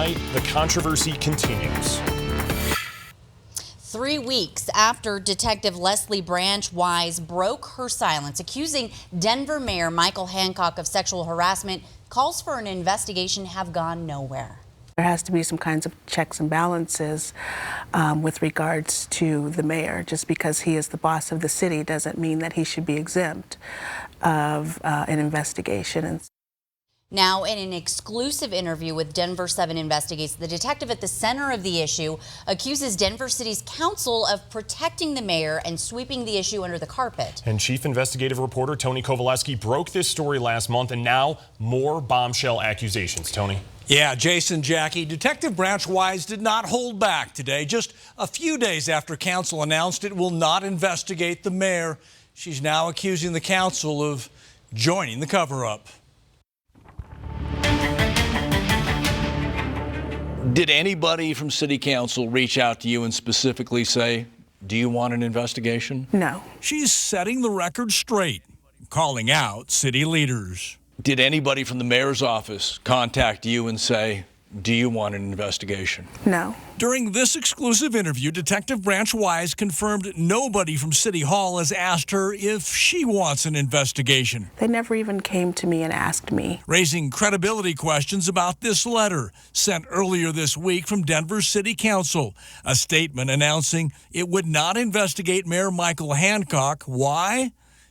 tonight, the controversy continues. 3 weeks after Detective Leslie Branch Wise broke her silence, accusing Denver Mayor Michael Hancock of sexual harassment, calls for an investigation have gone nowhere. There has to be some kinds of checks and balances with regards to the mayor. Just because he is the boss of the city doesn't mean that he should be exempt of an investigation. Now, in an exclusive interview with Denver7 Investigates, the detective at the center of the issue accuses Denver City's council of protecting the mayor and sweeping the issue under the carpet. And chief investigative reporter Tony Kowaleski broke this story last month, and now more bombshell accusations. Tony? Yeah, Jason, Jackie, Detective Branch Wise did not hold back today. Just a few days after council announced it will not investigate the mayor, she's now accusing the council of joining the cover-up. Did anybody from city council reach out to you and specifically say, do you want an investigation? No. She's setting the record straight, calling out city leaders. Did anybody from the mayor's office contact you and say, do you want an investigation? No. During this exclusive interview, Detective Branch Wise confirmed nobody from City Hall has asked her if she wants an investigation. They never even came to me and asked me. Raising credibility questions about this letter sent earlier this week from Denver City Council, a statement announcing it would not investigate Mayor Michael Hancock. Why?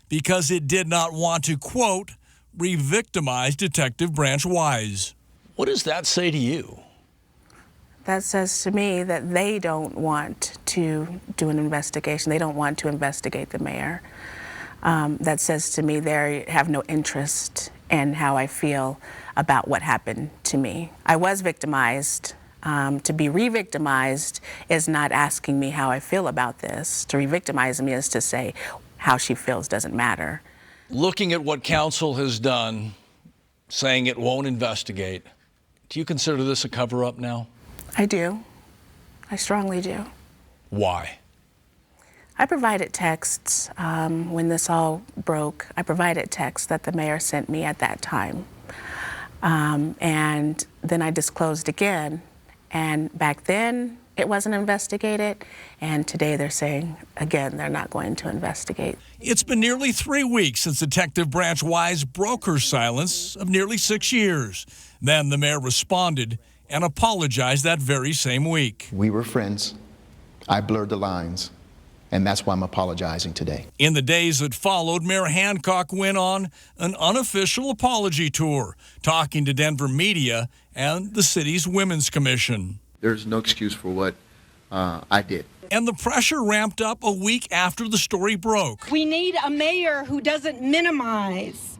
Because it did not want to, quote, re-victimize Detective Branch Wise. What does that say to you? That says to me that they don't want to do an investigation. They don't want to investigate the mayor. That says to me they have no interest in how I feel about what happened to me. I was victimized. To be re-victimized is not asking me how I feel about this. To re-victimize me is to say how she feels doesn't matter. Looking at what council has done, saying it won't investigate, do you consider this a cover-up now? I do. I strongly do. Why? I provided texts when this all broke. I provided texts that the mayor sent me at that time. And then I disclosed again. And back then, it wasn't investigated. And today they're saying, again, they're not going to investigate. It's been nearly 3 weeks since Detective Branch Wise broke her silence of nearly 6 years. Then the mayor responded and apologized that very same week. We were friends. I blurred the lines, and that's why I'm apologizing today. In the days that followed, Mayor Hancock went on an unofficial apology tour, talking to Denver media and the city's Women's Commission. There's no excuse for what I did. And the pressure ramped up a week after the story broke. We need a mayor who doesn't minimize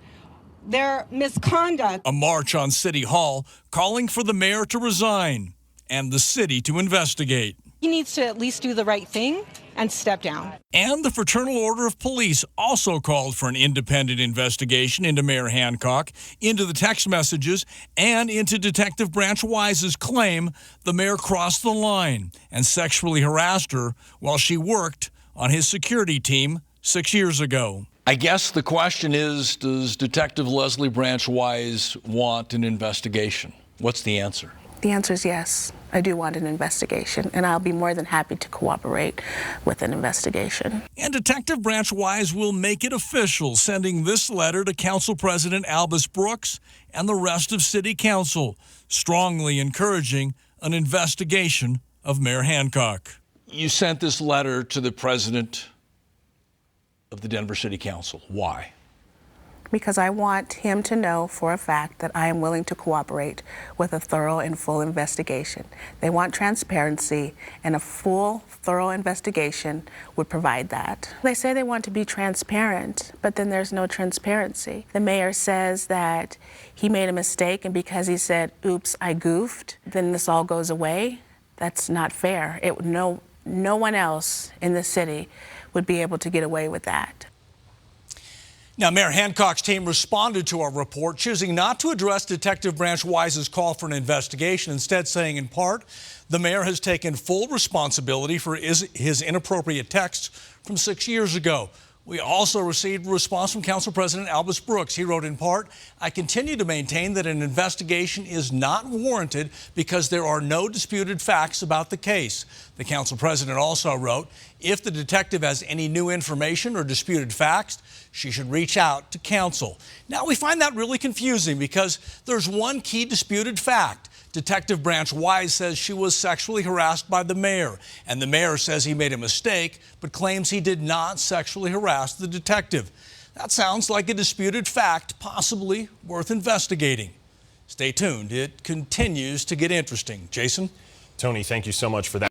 their misconduct. A march on City Hall calling for the mayor to resign and the city to investigate. He needs to at least do the right thing and step down. And the Fraternal Order of Police also called for an independent investigation into Mayor Hancock, into the text messages, and into Detective Branch Wise's claim the mayor crossed the line and sexually harassed her while she worked on his security team 6 years ago. I guess the question is, does Detective Leslie Branch Wise want an investigation? What's the answer? The answer is yes. I do want an investigation, and I'll be more than happy to cooperate with an investigation. And Detective Branch Wise will make it official, sending this letter to Council President Albus Brooks and the rest of City Council, strongly encouraging an investigation of Mayor Hancock. You sent this letter to the president of the Denver City Council. Why? Because I want him to know for a fact that I am willing to cooperate with a thorough and full investigation. They want transparency, and a full, thorough investigation would provide that. They say they want to be transparent, but then there's no transparency. The mayor says that he made a mistake, and because he said, oops, I goofed, then this all goes away. That's not fair. No one else in the city would be able to get away with that. Now, Mayor Hancock's team responded to our report, choosing not to address Detective Branch Wise's call for an investigation, instead saying, in part, the mayor has taken full responsibility for his inappropriate texts from 6 years ago. We also received a response from Council President Albus Brooks. He wrote in part, "I continue to maintain that an investigation is not warranted because there are no disputed facts about the case." The Council President also wrote, "If the detective has any new information or disputed facts, she should reach out to Council." Now, we find that really confusing because there's one key disputed fact. Detective Branch Wise says she was sexually harassed by the mayor, and the mayor says he made a mistake, but claims he did not sexually harass the detective. That sounds like a disputed fact, possibly worth investigating. Stay tuned. It continues to get interesting. Jason? Tony, thank you so much for that.